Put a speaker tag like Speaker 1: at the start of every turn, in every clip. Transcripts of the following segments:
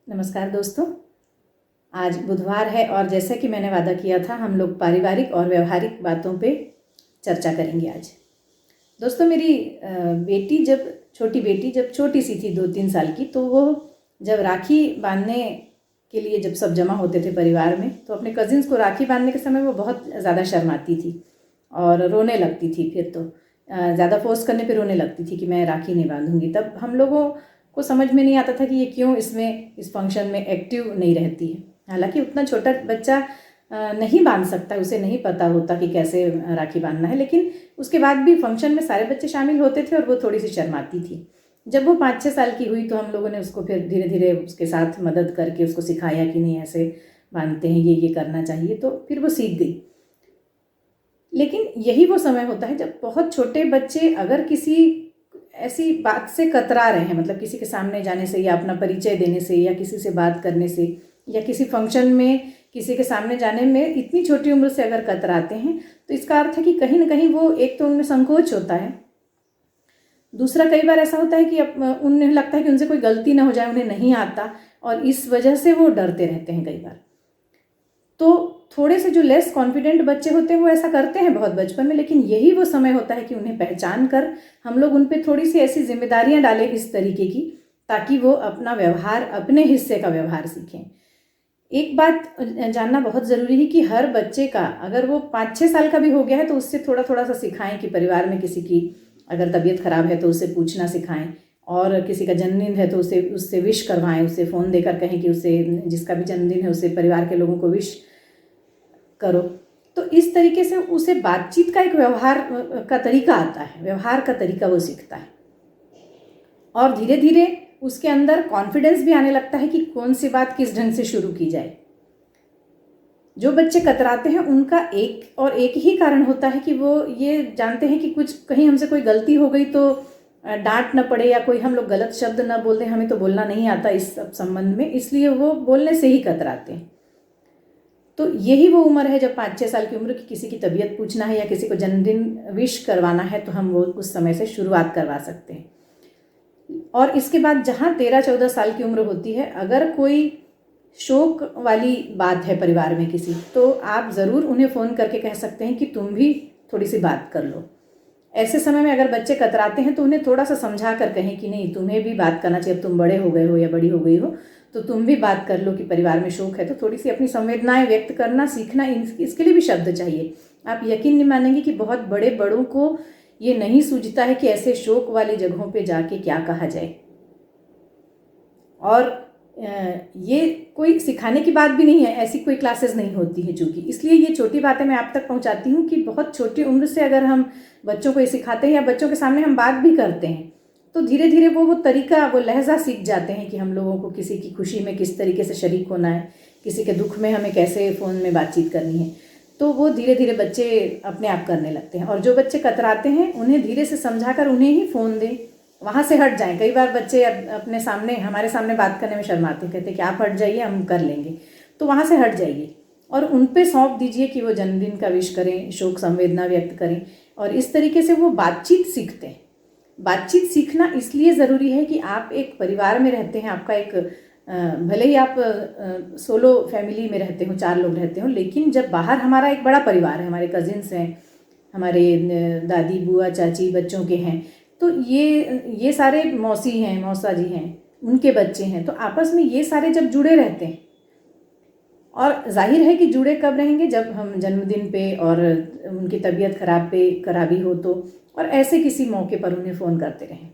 Speaker 1: नमस्कार दोस्तों। आज बुधवार है और जैसे कि मैंने वादा किया था हम लोग पारिवारिक और व्यवहारिक बातों पे चर्चा करेंगे आज। दोस्तों मेरी छोटी बेटी जब छोटी सी थी 2-3 साल की, तो वो जब राखी बांधने के लिए जब सब जमा होते थे परिवार में, तो अपने कज़िन्स को राखी बांधने के समय वो बहुत ज़्यादा शर्माती थी और रोने लगती थी। फिर तो ज़्यादा फोर्स करने पे रोने लगती थी कि मैं राखी नहीं बांधूंगी। तब हम लोगों को समझ में नहीं आता था कि ये क्यों इस फंक्शन में एक्टिव नहीं रहती है। हालांकि उतना छोटा बच्चा नहीं बांध सकता, उसे नहीं पता होता कि कैसे राखी बांधना है, लेकिन उसके बाद भी फंक्शन में सारे बच्चे शामिल होते थे और वो थोड़ी सी शर्माती थी। जब वो 5-6 साल की हुई तो हम लोगों ने उसको फिर धीरे धीरे उसके साथ मदद करके उसको सिखाया कि नहीं ऐसे बांधते हैं, ये करना चाहिए, तो फिर वो सीख गई। लेकिन यही वो समय होता है जब बहुत छोटे बच्चे अगर किसी ऐसी बात से कतरा रहे हैं, मतलब किसी के सामने जाने से या अपना परिचय देने से या किसी से बात करने से या किसी फंक्शन में किसी के सामने जाने में इतनी छोटी उम्र से अगर कतराते हैं, तो इसका अर्थ है कि कहीं ना कहीं वो एक तो उनमें संकोच होता है, दूसरा कई बार ऐसा होता है कि उन्हें लगता है कि उनसे कोई गलती ना हो जाए, उन्हें नहीं आता और इस वजह से वो डरते रहते हैं कई बार। तो थोड़े से जो लेस कॉन्फिडेंट बच्चे होते हैं वो ऐसा करते हैं बहुत बचपन में, लेकिन यही वो समय होता है कि उन्हें पहचान कर हम लोग उन पर थोड़ी सी ऐसी जिम्मेदारियां डालें इस तरीके की, ताकि वो अपना व्यवहार, अपने हिस्से का व्यवहार सीखें। एक बात जानना बहुत ज़रूरी है कि हर बच्चे का, अगर वो 5-6 साल का भी हो गया है, तो उससे थोड़ा थोड़ा सा सिखाएं कि परिवार में किसी की अगर तबीयत खराब है तो उससे पूछना सिखाएं, और किसी का जन्मदिन है तो उससे विश करवाएं, उससे फ़ोन देकर कहें कि उससे, जिसका भी जन्मदिन है उससे परिवार के लोगों को विश करो। तो इस तरीके से उसे बातचीत का एक व्यवहार का तरीका आता है, व्यवहार का तरीका वो सीखता है और धीरे धीरे उसके अंदर कॉन्फिडेंस भी आने लगता है कि कौन सी बात किस ढंग से शुरू की जाए। जो बच्चे कतराते हैं उनका एक ही कारण होता है कि वो ये जानते हैं कि कुछ कहीं हमसे कोई गलती हो गई तो डांट न पड़े या कोई हम लोग गलत शब्द न बोल दें, हमें तो बोलना नहीं आता इस सब संबंध में, इसलिए वो बोलने से ही कतराते हैं। तो यही वो उम्र है जब 5-6 साल की उम्र की किसी की तबीयत पूछना है या किसी को जन्मदिन विश करवाना है, तो हम वो उस समय से शुरुआत करवा सकते हैं। और इसके बाद जहाँ 13-14 साल की उम्र होती है, अगर कोई शोक वाली बात है परिवार में किसी, तो आप ज़रूर उन्हें फ़ोन करके कह सकते हैं कि तुम भी थोड़ी सी बात कर लो। ऐसे समय में अगर बच्चे कतराते हैं तो उन्हें थोड़ा सा समझा कर कहें कि नहीं, तुम्हें भी बात करना चाहिए, अब तुम बड़े हो गए हो या बड़ी हो गई हो, तो तुम भी बात कर लो कि परिवार में शोक है। तो थोड़ी सी अपनी संवेदनाएं व्यक्त करना सीखना, इसके लिए भी शब्द चाहिए। आप यकीन नहीं मानेंगे कि बहुत बड़ों को ये नहीं सूझता है कि ऐसे शोक वाली जगहों पे जाके क्या कहा जाए। और ये कोई सिखाने की बात भी नहीं है, ऐसी कोई क्लासेस नहीं होती है चूँकि, इसलिए ये छोटी बातें मैं आप तक पहुँचाती हूँ कि बहुत छोटी उम्र से अगर हम बच्चों को ये सिखाते हैं या बच्चों के सामने हम बात भी करते हैं, तो धीरे धीरे वो तरीका, वो लहजा सीख जाते हैं कि हम लोगों को किसी की खुशी में किस तरीके से शरीक होना है, किसी के दुख में हमें कैसे फ़ोन में बातचीत करनी है। तो वो धीरे धीरे बच्चे अपने आप करने लगते हैं। और जो बच्चे कतराते हैं उन्हें धीरे से समझा कर उन्हें ही फ़ोन दें, वहाँ से हट जाएं। कई बार बच्चे अपने सामने, हमारे सामने बात करने में शर्माते हैं, कहते हैं कि आप हट जाइए, हम कर लेंगे। तो वहाँ से हट जाइए और उन पे सौंप दीजिए कि वो जन्मदिन का विश करें, शोक संवेदना व्यक्त करें, और इस तरीके से वो बातचीत सीखते हैं। बातचीत सीखना इसलिए ज़रूरी है कि आप एक परिवार में रहते हैं, आपका एक भले ही आप सोलो फैमिली में रहते हो, 4 लोग रहते हो, लेकिन जब बाहर हमारा एक बड़ा परिवार है, हमारे कजिन्स हैं, हमारे दादी बुआ चाची बच्चों के हैं, तो ये सारे मौसी हैं, मौसा जी हैं, उनके बच्चे हैं, तो आपस में ये सारे जब जुड़े रहते हैं, और जाहिर है कि जुड़े कब रहेंगे, जब हम जन्मदिन पे और उनकी तबीयत खराबी हो तो, और ऐसे किसी मौके पर उन्हें फ़ोन करते रहें,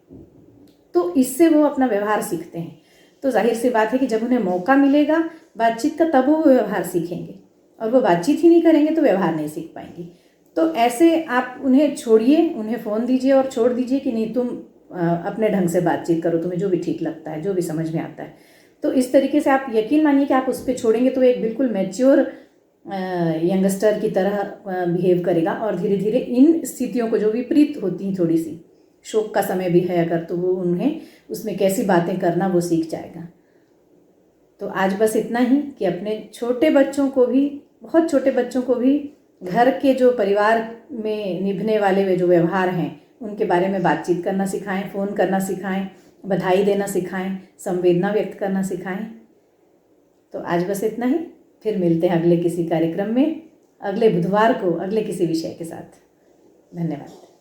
Speaker 1: तो इससे वो अपना व्यवहार सीखते हैं। तो जाहिर सी बात है कि जब उन्हें मौका मिलेगा बातचीत का, तब वो व्यवहार सीखेंगे, और वो बातचीत ही नहीं करेंगे तो व्यवहार नहीं सीख पाएंगे। तो ऐसे आप उन्हें छोड़िए, उन्हें फ़ोन दीजिए और छोड़ दीजिए कि नहीं, तुम अपने ढंग से बातचीत करो, तुम्हें जो भी ठीक लगता है, जो भी समझ में आता है। तो इस तरीके से आप यकीन मानिए कि आप उस पर छोड़ेंगे तो एक बिल्कुल मैच्योर यंगस्टर की तरह बिहेव करेगा, और धीरे धीरे इन स्थितियों को, जो विपरीत होती हैं, थोड़ी सी शोक का समय भी है अगर, तो वो उन्हें उसमें कैसी बातें करना वो सीख जाएगा। तो आज बस इतना ही कि अपने छोटे बच्चों को भी, बहुत छोटे बच्चों को भी घर के जो परिवार में निभने वाले वे जो व्यवहार हैं उनके बारे में बातचीत करना सिखाएं, फ़ोन करना सिखाएं, बधाई देना सिखाएं, संवेदना व्यक्त करना सिखाएं, तो आज बस इतना ही, फिर मिलते हैं अगले किसी कार्यक्रम में, अगले बुधवार को अगले किसी विषय के साथ। धन्यवाद।